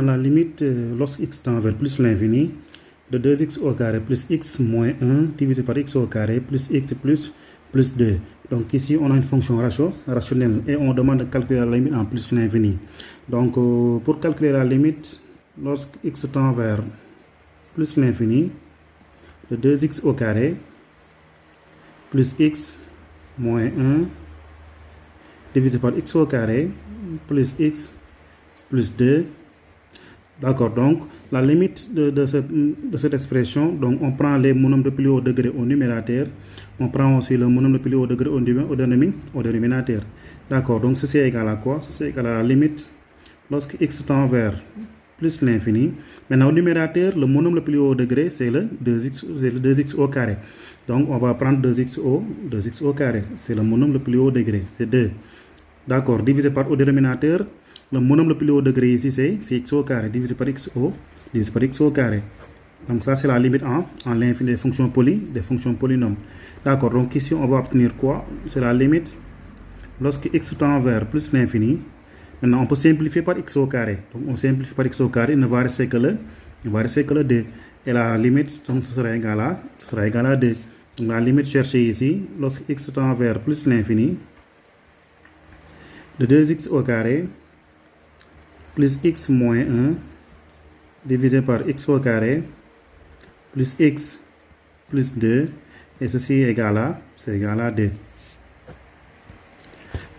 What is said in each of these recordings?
la limite, lorsque x tend vers plus l'infini, de 2x au carré plus x moins 1 divisé par x au carré plus x plus 2. Donc ici, on a une fonction rationnelle et on demande de calculer la limite en plus l'infini. Donc, pour calculer la limite, lorsque x tend vers plus l'infini, de 2x au carré plus x moins 1 divisé par x au carré plus x plus 2. D'accord, donc la limite de cette expression, donc on prend les monomes de plus haut degré au numérateur, on prend aussi le monome de plus haut degré au dénominateur. D'accord, donc ceci est égal à quoi? Ceci est égal à la limite lorsque x tend vers plus l'infini. Maintenant au numérateur, le monome le plus haut degré c'est le 2x au carré. Donc on va prendre 2x au carré, c'est le monome le plus haut degré, c'est 2. D'accord, divisé par au dénominateur, le monome le plus haut degré ici c'est x au carré divisé par x au carré. Donc ça c'est la limite en l'infini des fonctions polynômes. D'accord, donc ici on va obtenir quoi? C'est la limite lorsque x tend vers plus l'infini. Maintenant on peut simplifier par x au carré. Donc on simplifie par x au carré, il ne va rester que le 2. Et la limite, donc ce sera égal à 2. Donc la limite cherchée ici, lorsque x tend vers plus l'infini, de 2x au carré plus x moins 1 divisé par x au carré plus x plus 2, et ceci est égal à 2.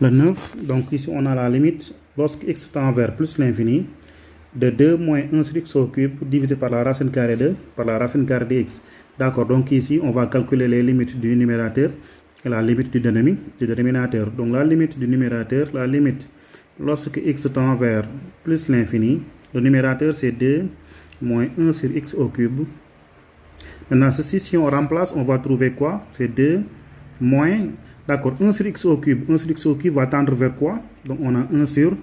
Le 9, donc ici on a la limite lorsque x tend vers plus l'infini, de 2 moins 1 sur x au cube divisé par la racine carrée de x. D'accord, donc ici on va calculer les limites du numérateur et la limite du dénominateur. Donc la limite du numérateur, la limite lorsque x tend vers plus l'infini, le numérateur c'est 2 moins 1 sur x au cube. Maintenant ceci, si on remplace, on va trouver quoi? C'est 2 moins, d'accord, 1 sur x au cube. 1 sur x au cube va tendre vers quoi? Donc on a 1 sur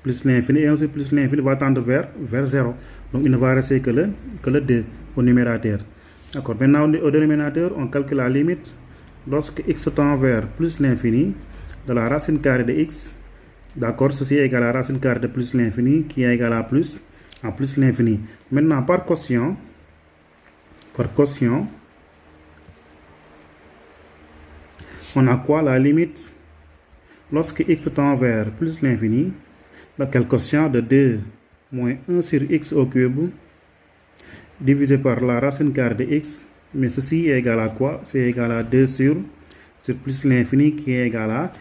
plus l'infini, et 1 sur plus l'infini va tendre vers 0. Donc il ne va rester que le 2 au numérateur. D'accord, maintenant au dénominateur, on calcule la limite lorsque x tend vers plus l'infini de la racine carrée de x. D'accord, ceci est égal à la racine carrée de plus l'infini qui est égal à plus l'infini. Maintenant par quotient, on a quoi? La limite lorsque x tend vers plus l'infini, quel quotient de 2 moins 1 sur x au cube divisé par la racine carrée de x, mais ceci est égal à quoi? C'est égal à 2 sur plus l'infini qui est égal à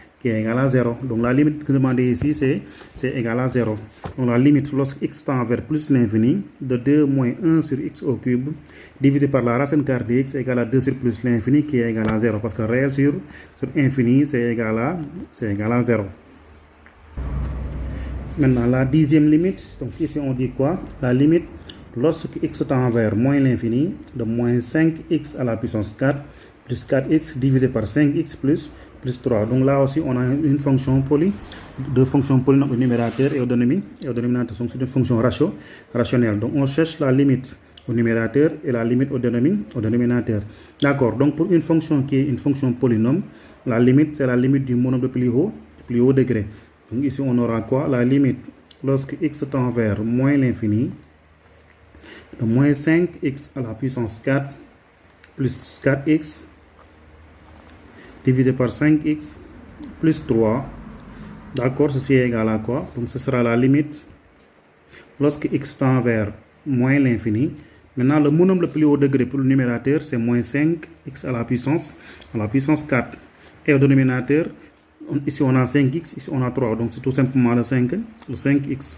0. Donc la limite demandée ici c'est égal à 0. Donc la limite lorsque x tend vers plus l'infini, de 2 moins 1 sur x au cube divisé par la racine carrée de x est égal à 2 sur plus l'infini qui est égal à 0, parce que réel sur infini c'est égal à 0. Maintenant la dixième limite, donc ici on dit quoi? La limite lorsque x tend vers moins l'infini, de moins 5x à la puissance 4 plus 4x divisé par 5x plus 3. Donc là aussi on a une fonction deux fonctions polynômes au numérateur et au dénominateur. Donc c'est une fonction rationnelle. Donc on cherche la limite au numérateur et la limite au dénominateur. D'accord, donc pour une fonction qui est une fonction polynôme, la limite c'est la limite du monome de plus haut degré. Donc ici on aura quoi? La limite lorsque x tend vers moins l'infini, de moins 5x à la puissance 4 plus 4x divisé par 5x plus 3. D'accord, ceci est égal à quoi? Donc ce sera la limite lorsque x tend vers moins l'infini. Maintenant le monome le plus haut degré pour le numérateur c'est moins 5x à la puissance 4. Et au dénominateur, ici on a 5x, ici on a 3. Donc c'est tout simplement le 5x.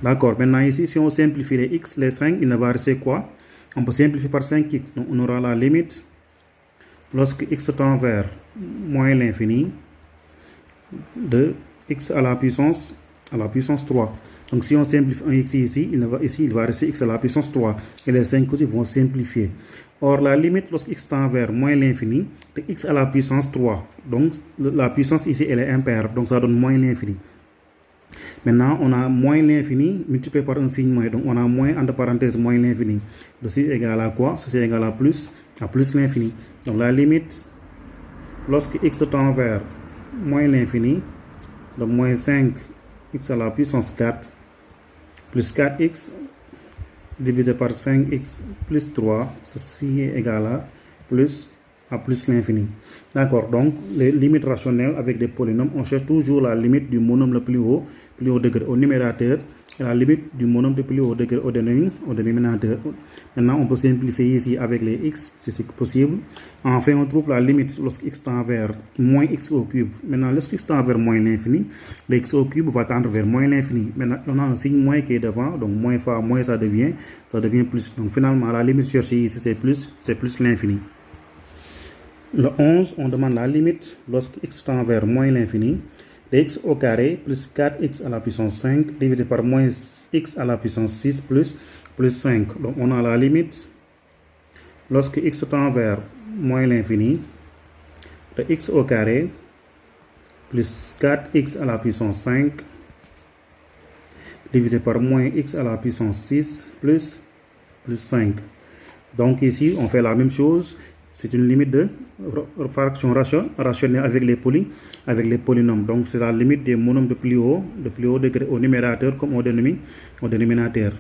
D'accord, maintenant ici si on simplifie les x, les 5, il ne va rester quoi? On peut simplifier par 5x. Donc on aura la limite lorsque x tend vers moins l'infini, de x à la puissance 3. Donc si on simplifie un x ici, il va rester x à la puissance 3. Et les 5 aussi vont simplifier. Or la limite lorsque x tend vers moins l'infini, de x à la puissance 3. Donc la puissance ici elle est impaire, donc ça donne moins l'infini. Maintenant on a moins l'infini multiplié par un signe moins. Donc on a moins entre parenthèses moins l'infini. Ceci est égal à quoi? Ceci est égal à plus l'infini. Donc la limite lorsque x tend vers moins l'infini, de moins 5x à la puissance 4 plus 4x divisé par 5x plus 3, ceci est égal à plus l'infini. D'accord, donc les limites rationnelles avec des polynômes, on cherche toujours la limite du monôme le plus haut degré au numérateur et la limite du monôme le plus haut degré au dénominateur. Maintenant, on peut simplifier ici avec les x, si c'est possible. Enfin, on trouve la limite lorsque x tend vers moins x au cube. Maintenant, lorsque x tend vers moins l'infini, le x au cube va tendre vers moins l'infini. Maintenant, on a un signe moins qui est devant, donc moins fois moins ça devient plus. Donc finalement, la limite cherchée ici, c'est plus l'infini. Le 11, on demande la limite lorsque x tend vers moins l'infini de x au carré plus 4x à la puissance 5 divisé par moins x à la puissance 6 plus 5. Donc on a la limite lorsque x tend vers moins l'infini de x au carré plus 4x à la puissance 5 divisé par moins x à la puissance 6 plus 5. Donc ici, on fait la même chose. C'est une limite de fraction rationnelle avec les polynômes. Donc c'est la limite des monômes de plus haut degré au numérateur comme au dénominateur.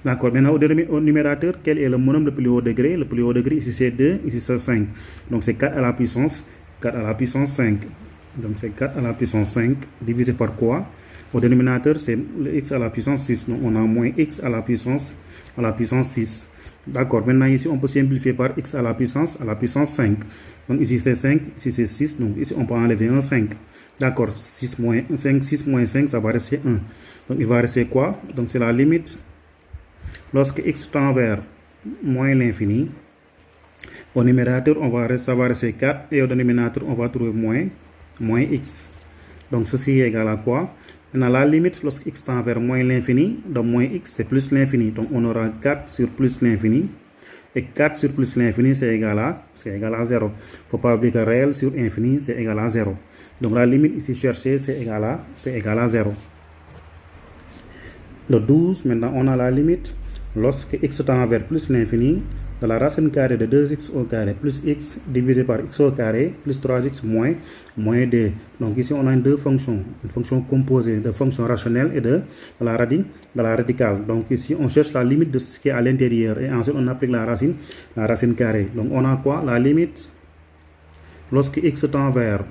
D'accord, maintenant au numérateur, quel est le monôme de plus haut degré? Le plus haut degré, ici c'est 2, ici c'est 5. Donc c'est 4 à la puissance 5. Donc c'est 4 à la puissance 5 divisé par quoi? Au dénominateur, c'est le x à la puissance 6. Donc on a moins x à la puissance 6. D'accord, maintenant ici on peut simplifier par x à la puissance 5. Donc ici c'est 5, ici c'est 6, donc ici on peut enlever un 5. D'accord, 6 moins 5, ça va rester 1. Donc il va rester quoi? Donc c'est la limite lorsque x tend vers moins l'infini. Au numérateur, ça va rester 4 et au dénominateur, on va trouver moins x. Donc ceci est égal à quoi? Maintenant, la limite lorsque x tend vers moins l'infini, donc moins x c'est plus l'infini. Donc on aura 4 sur plus l'infini. Et 4 sur plus l'infini c'est égal à 0. Il ne faut pas oublier que réel sur infini c'est égal à 0. Donc la limite ici cherchée c'est égal à 0. Le 12, maintenant on a la limite lorsque x tend vers plus l'infini de la racine carrée de 2x au carré plus x divisé par x au carré plus 3x moins 2. Donc ici on a deux fonctions, une fonction composée de fonctions rationnelles et de la radicale. Donc ici on cherche la limite de ce qui est à l'intérieur et ensuite on applique la racine carrée. Donc on a quoi? La limite lorsque x tend vers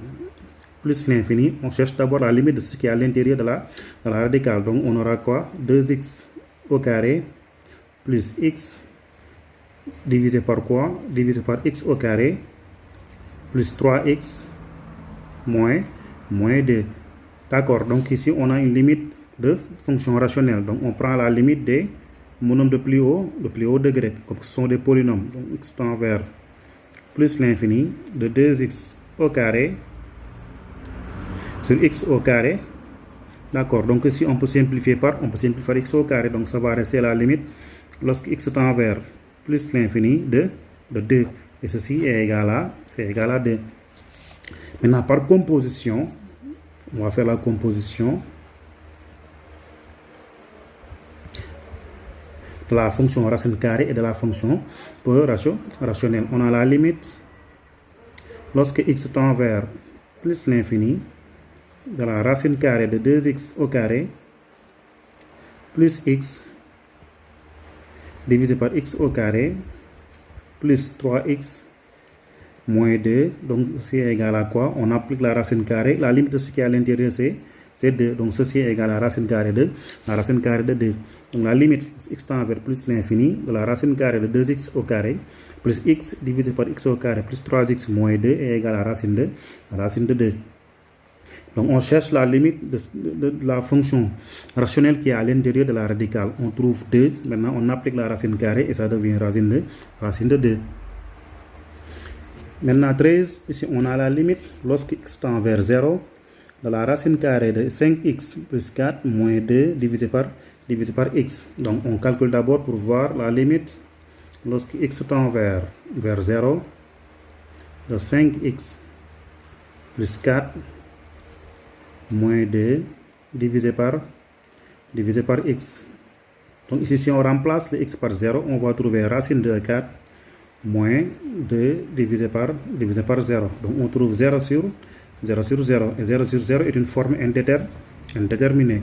plus l'infini, on cherche d'abord la limite de ce qui est à l'intérieur de la radicale. Donc on aura quoi? 2x au carré plus x divisé par quoi? Divisé par x au carré plus 3x moins 2. D'accord, donc ici on a une limite de fonction rationnelle. Donc on prend la limite des monômes de plus haut degré, comme ce sont des polynômes. Donc x tend vers plus l'infini de 2x au carré sur x au carré. D'accord, donc ici on peut simplifier par x au carré. Donc ça va rester la limite lorsque x tend vers plus l'infini de 2. Et ceci est égal à 2. Maintenant, par composition, on va faire la composition de la fonction racine carrée et de la fonction rationnelle. On a la limite lorsque x tend vers plus l'infini de la racine carrée de 2x au carré plus x divisé par x au carré plus 3x moins 2. Donc ceci est égal à quoi? On applique la racine carrée. La limite de ce qui est à l'intérieur c'est 2. Donc ceci est égal à la racine carrée de 2. Donc la limite x tend vers plus l'infini de la racine carrée de 2x au carré plus x divisé par x au carré plus 3x moins 2 est égal à la racine de 2. Donc on cherche la limite de la fonction rationnelle qui est à l'intérieur de la radicale. On trouve 2. Maintenant on applique la racine carrée et ça devient racine de 2. Maintenant 13, ici on a la limite lorsque x tend vers 0 de la racine carrée de 5x plus 4 moins 2 divisé par x. Donc on calcule d'abord pour voir la limite lorsque x tend vers 0 de 5x plus 4 moins 2 divisé par x. Donc ici si on remplace le x par 0, on va trouver racine de 4 moins 2 divisé par 0. Donc on trouve 0 sur 0. Et 0 sur 0 est une forme indéterminée.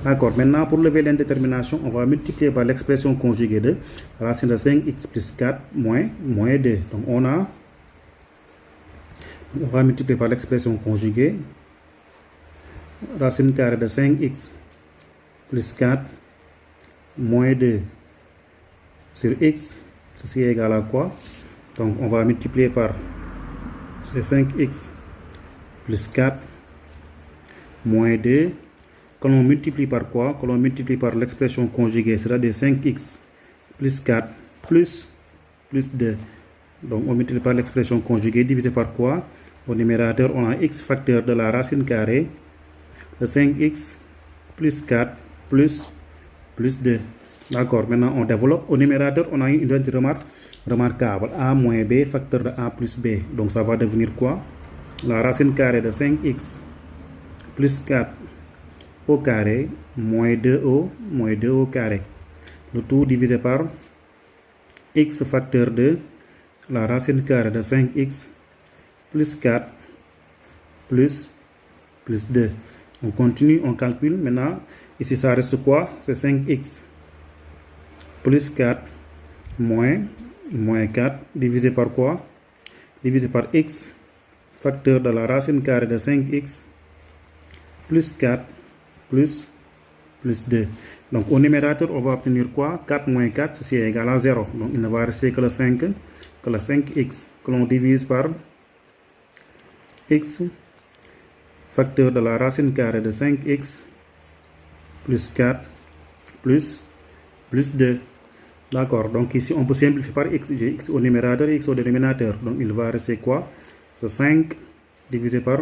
D'accord, maintenant pour lever l'indétermination, on va multiplier par l'expression conjuguée de racine de 5x plus 4 moins 2. Donc on va multiplier par l'expression conjuguée racine carrée de 5x plus 4 moins 2 sur x, ceci est égal à quoi? Donc on va multiplier par ces 5x plus 4 moins 2 que l'on multiplie par quoi? Que l'on multiplie par l'expression conjuguée, c'est-à-dire 5x plus 4 plus 2. Donc on multiplie par l'expression conjuguée divisé par quoi? Au numérateur, on a x facteur de la racine carrée de 5x plus 4 plus 2. D'accord, maintenant on développe. Au numérateur, on a une remarque remarquable. A moins b facteur de a plus b. Donc ça va devenir quoi? La racine carrée de 5x plus 4 au carré moins 2 au carré. Le tout divisé par x facteur de la racine carrée de 5x plus 4 plus 2. On continue, on calcule. Maintenant, ici ça reste quoi? C'est 5x plus 4 moins 4 divisé par quoi? Divisé par x facteur de la racine carrée de 5x plus 4 plus 2. Donc au numérateur, on va obtenir quoi? 4 moins 4, ceci est égal à 0. Donc il ne va rester que le 5x que l'on divise par x facteur de la racine carrée de 5x plus 4 plus 2. D'accord, donc ici on peut simplifier par x. J'ai x au numérateur et x au dénominateur. Donc il va rester quoi? C'est 5 divisé par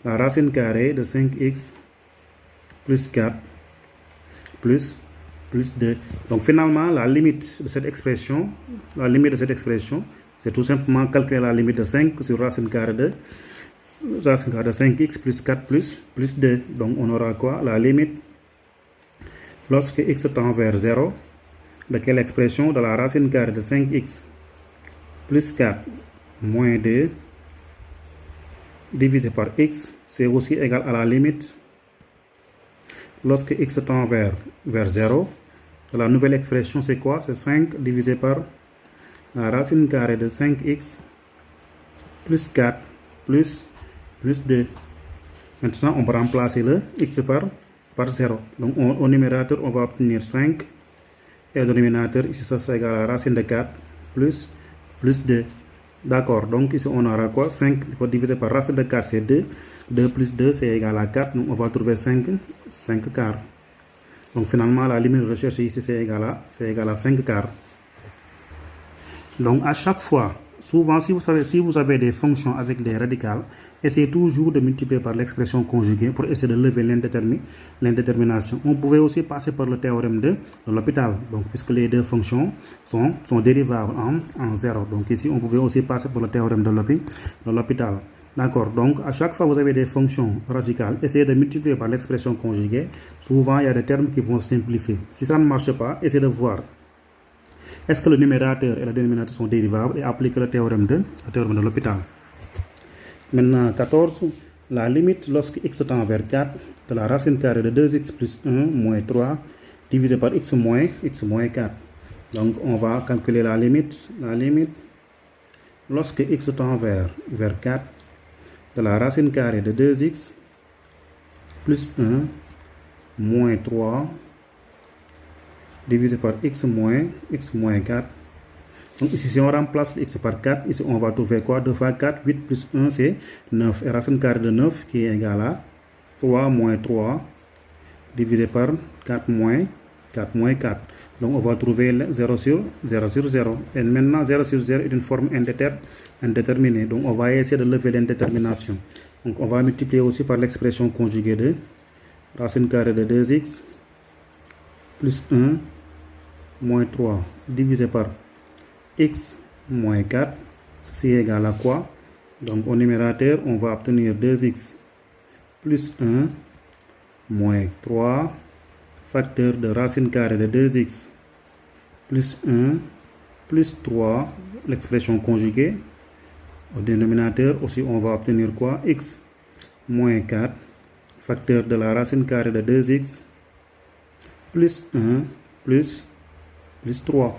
la racine carrée de 5x plus 4 plus 2. Donc finalement, la limite de cette expression, c'est tout simplement calculer la limite de 5 sur racine carrée de 5x plus 4 plus 2. Donc on aura quoi? La limite lorsque x tend vers 0 de quelle expression? De la racine carrée de 5x plus 4 moins 2 divisé par x, c'est aussi égal à la limite lorsque x tend vers 0. La nouvelle expression, c'est quoi? C'est 5 divisé par la racine carrée de 5x plus 4 plus 2. Maintenant, on va remplacer le x par 0. Donc, au numérateur, on va obtenir 5. Et au dénominateur, ici, ça c'est égal à la racine de 4 plus 2. D'accord. Donc, ici, on aura quoi? 5 divisé par racine de 4, c'est 2. 2 plus 2, c'est égal à 4. Donc, on va trouver 5 quarts. Donc, finalement, la limite recherchée ici, c'est égal à 5 quarts. Donc, à chaque fois, souvent, si vous avez des fonctions avec des radicales, essayez toujours de multiplier par l'expression conjuguée pour essayer de lever l'indétermination. On pouvait aussi passer par le théorème de l'hôpital, donc puisque les deux fonctions sont dérivables en 0. Donc ici, on pouvait aussi passer par le théorème de l'hôpital. D'accord, donc à chaque fois que vous avez des fonctions radicales, essayez de multiplier par l'expression conjuguée. Souvent, il y a des termes qui vont simplifier. Si ça ne marche pas, essayez de voir est-ce que le numérateur et le dénominateur sont dérivables et appliquez le théorème de l'hôpital. Maintenant, 14, la limite lorsque x tend vers 4 de la racine carrée de 2x plus 1 moins 3 divisé par x moins 4. Donc, on va calculer la limite. La limite lorsque x tend vers 4 de la racine carrée de 2x plus 1 moins 3 divisé par x moins 4. Donc ici, si on remplace x par 4, ici on va trouver quoi? 2 fois 4, 8 plus 1, c'est 9. Et racine carrée de 9 qui est égale à 3 moins 3 divisé par 4 moins 4. Donc on va trouver 0 sur 0. Et maintenant, 0 sur 0 est une forme indéterminée. Donc on va essayer de lever l'indétermination. Donc on va multiplier aussi par l'expression conjuguée de racine carrée de 2x plus 1 moins 3 divisé par x moins 4, ceci est égal à quoi? Donc au numérateur, on va obtenir 2x plus 1 moins 3 facteur de racine carrée de 2x plus 1 plus 3, l'expression conjuguée. Au dénominateur aussi, on va obtenir quoi? X moins 4 facteur de la racine carrée de 2x plus 1 plus 3.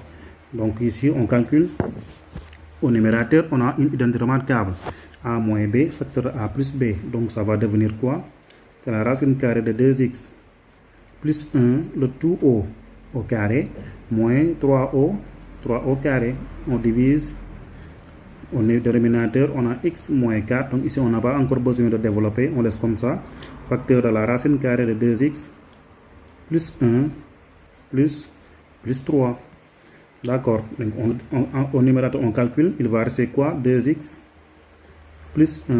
Donc ici, on calcule. Au numérateur, on a une identité remarquable. A moins B, facteur de A plus B. Donc ça va devenir quoi? C'est la racine carrée de 2x plus 1, le tout au carré, moins 3o carré. On divise. Au dénominateur, on a x moins 4. Donc ici, on n'a pas encore besoin de développer. On laisse comme ça. Facteur de la racine carrée de 2x plus 1 plus 3. D'accord. Donc au numérateur, on calcule. Il va rester quoi? 2x plus 1.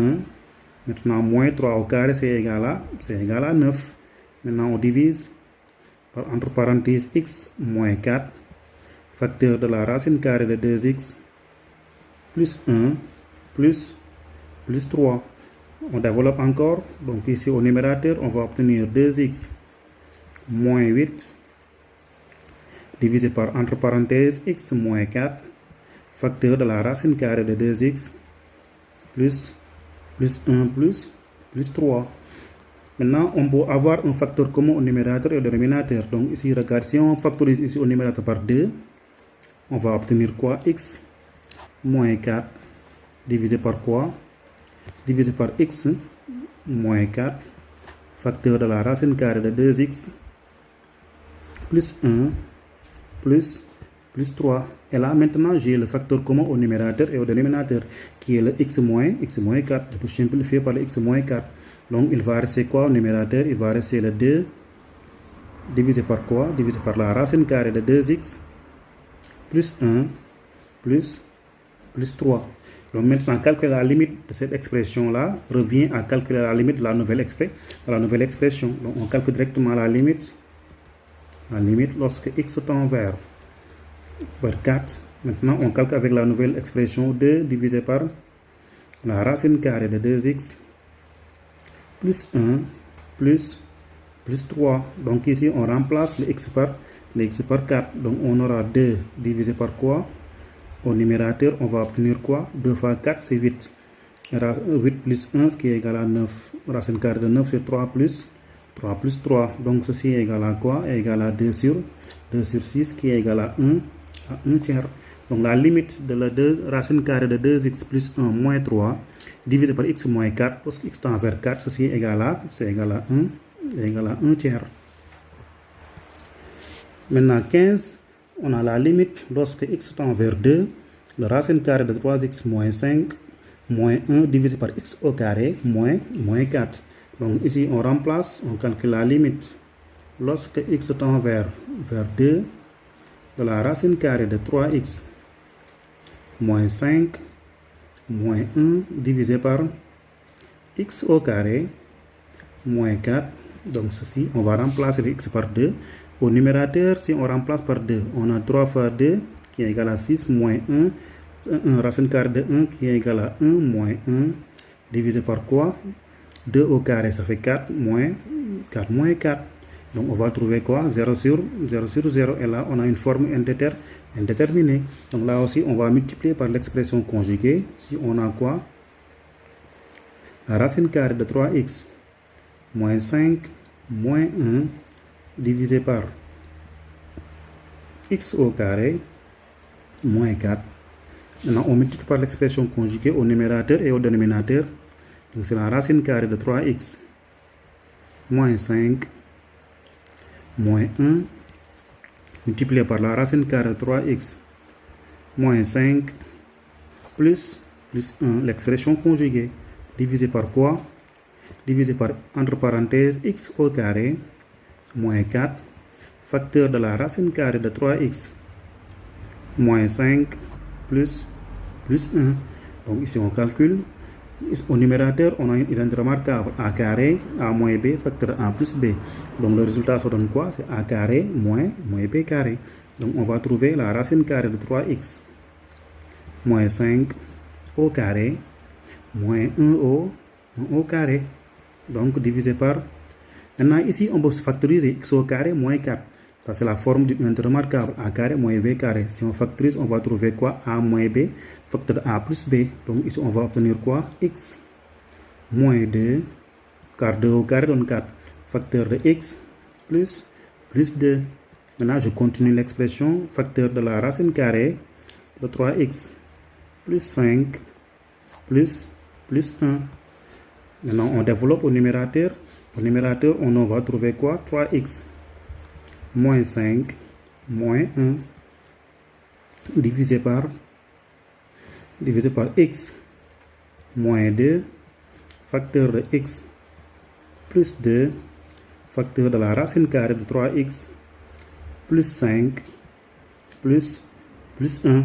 Maintenant, moins 3 au carré, c'est égal à 9. Maintenant, on divise par entre parenthèses x moins 4. Facteur de la racine carrée de 2x plus 1 plus 3. On développe encore. Donc ici, au numérateur, on va obtenir 2x moins 8 divisé par entre parenthèses x moins 4, facteur de la racine carrée de 2x plus 1 plus 3. Maintenant, on peut avoir un facteur commun au numérateur et au dénominateur. Donc ici, regarde, si on factorise ici au numérateur par 2, on va obtenir quoi? X moins 4 divisé par quoi? Divisé par x moins 4, facteur de la racine carrée de 2x plus 1 plus 3. Et là, maintenant, j'ai le facteur commun au numérateur et au dénominateur, qui est le x moins 4. Je peux simplifier par le x moins 4. Donc, il va rester quoi au numérateur? Il va rester le 2 divisé par quoi? Divisé par la racine carrée de 2x plus 1 plus 3. Donc, maintenant, calculer la limite de cette expression-là revient à calculer la limite de la nouvelle expression. Donc, on calcule directement la limite lorsque x tend vers 4. Maintenant, on calcule avec la nouvelle expression 2 divisé par la racine carrée de 2x plus 1 plus 3. Donc ici, on remplace le x par 4. Donc on aura 2 divisé par quoi? Au numérateur, on va obtenir quoi? 2 fois 4, c'est 8. 8 plus 1, ce qui est égal à 9. Racine carrée de 9, c'est 3 plus 3. Donc ceci est égal à quoi? Est égal à 2 sur 6, qui est égal à 1 tiers. Donc la limite de la racine carrée de 2x plus 1 moins 3 divisé par x moins 4, parce que x tend vers 4, ceci est égal à 1 tiers. Maintenant 15, on a la limite lorsque x tend vers 2, la racine carrée de 3x moins 5 moins 1 divisé par x au carré moins 4. Donc ici on remplace, on calcule la limite lorsque x tend vers 2 de la racine carrée de 3x moins 5 moins 1 divisé par x au carré moins 4. Donc ceci, on va remplacer le x par 2. Au numérateur, si on remplace par 2, on a 3 fois 2 qui est égal à 6 moins 1 racine carrée de 1 qui est égal à 1 moins 1 divisé par quoi? 2 au carré, ça fait 4 moins 4. Donc on va trouver quoi? 0 sur 0. Et là, on a une forme indéterminée. Donc là aussi, on va multiplier par l'expression conjuguée. Si on a quoi? La racine carrée de 3x moins 5 moins 1 divisé par x au carré moins 4. Maintenant, on multiplie par l'expression conjuguée au numérateur et au dénominateur. Donc c'est la racine carrée de 3x moins 5 moins 1 multiplié par la racine carrée de 3x moins 5 plus 1, l'expression conjuguée, divisé par quoi? Divisé par, entre parenthèses, x au carré moins 4, facteur de la racine carrée de 3x moins 5 plus 1. Donc ici on calcule. Au numérateur, on a une identité remarquable a carré, a moins b, facteur a plus b. Donc le résultat se donne quoi? C'est a carré moins b carré. Donc on va trouver la racine carrée de 3x moins 5 au carré moins 1 au carré. Donc divisé par... Maintenant ici, on peut factoriser x au carré moins 4. Ça c'est la forme d'une identité remarquable a carré moins b carré. Si on factorise, on va trouver quoi? A moins b, facteur de a plus b. Donc ici, on va obtenir quoi? X moins 2, car 2 au carré donne 4. Facteur de x plus plus 2. Maintenant, je continue l'expression. Facteur de la racine carrée de 3x plus 5 plus 1. Maintenant, on développe au numérateur. Au numérateur, on va trouver quoi? 3x moins 5 moins 1 divisé par x moins 2, facteur de x plus 2, facteur de la racine carrée de 3x plus 5 plus 1.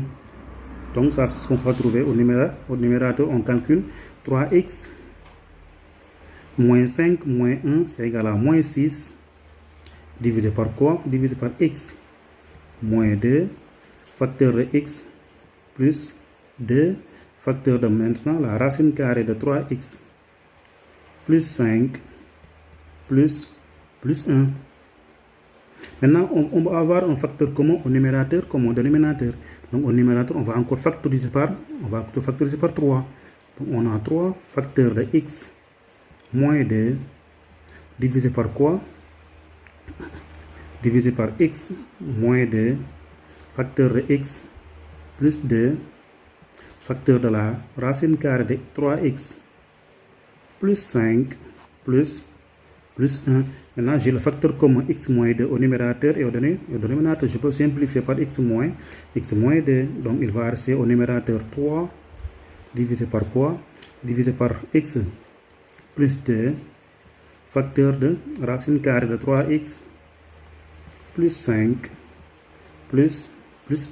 Donc ça, c'est ce qu'on va trouver au numérateur. On calcule 3x moins 5 moins 1, c'est égal à moins 6, divisé par quoi? Divisé par x moins 2, facteur de x plus 2, facteur de maintenant la racine carrée de 3x plus 5 plus 1. Maintenant, on va avoir un facteur commun au numérateur comme au dénominateur. Donc au numérateur, on va encore factoriser par 3. Donc on a 3 facteurs de x moins 2 divisé par quoi? Divisé par x moins 2, facteur de x plus 2, facteur de la racine carrée de 3x plus 5 plus 1. Maintenant, j'ai le facteur commun x moins 2 au numérateur et au dénominateur. Je peux simplifier par x moins 2. Donc, il va rester au numérateur 3 divisé par quoi? Divisé par x plus 2, facteur de racine carrée de 3x plus 5 plus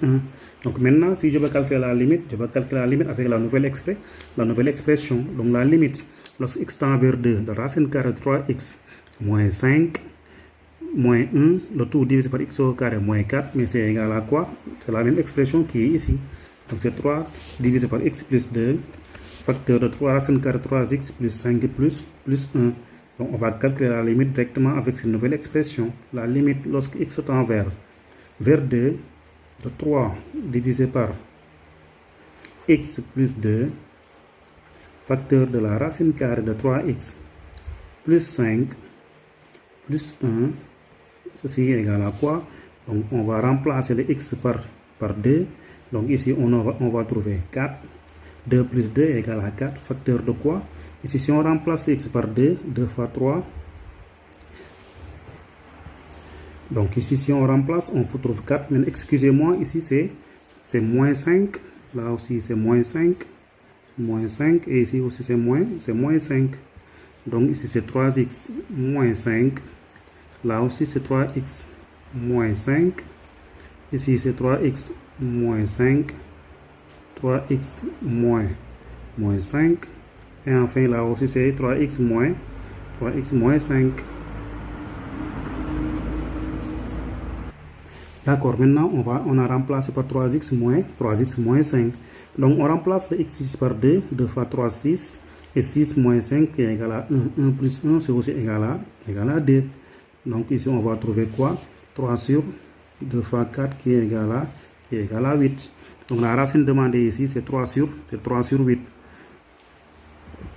1. Donc maintenant, si je veux calculer la limite, je vais calculer la limite avec la nouvelle expression. Donc la limite, lorsque x tend vers 2, de racine carrée de 3x moins 5 moins 1, le tout divisé par x au carré moins 4, mais c'est égal à quoi? C'est la même expression qui est ici. Donc c'est 3 divisé par x plus 2, facteur de 3 racine carrée de 3x plus 5 plus 1. Donc on va calculer la limite directement avec cette nouvelle expression. La limite lorsque x tend vers 2, de 3 divisé par x plus 2, facteur de la racine carrée de 3x plus 5 plus 1, ceci est égal à quoi? Donc on va remplacer le x par 2. Donc ici on va trouver 4. 2 plus 2 est égal à 4, facteur de quoi? Ici si on remplace le x par 2, 2 fois 3. Donc ici, si on remplace, on trouve 4. Mais excusez-moi, ici c'est moins 5. Là aussi c'est moins 5. Moins 5. Et ici aussi c'est moins 5. Donc ici c'est 3x moins 5. Là aussi c'est 3x moins 5. Ici c'est 3x moins 5. 3x moins 5. Et enfin là aussi c'est 3x moins 5. D'accord, maintenant on a remplacé par 3x moins 5. Donc on remplace le x ici par 2, 2 fois 3, 6, et 6 moins 5 qui est égal à 1, 1 plus 1 c'est aussi égal à 2. Donc ici on va trouver quoi? 3 sur 2 fois 4 qui est égal à 8. Donc la racine demandée ici c'est 3 sur 8.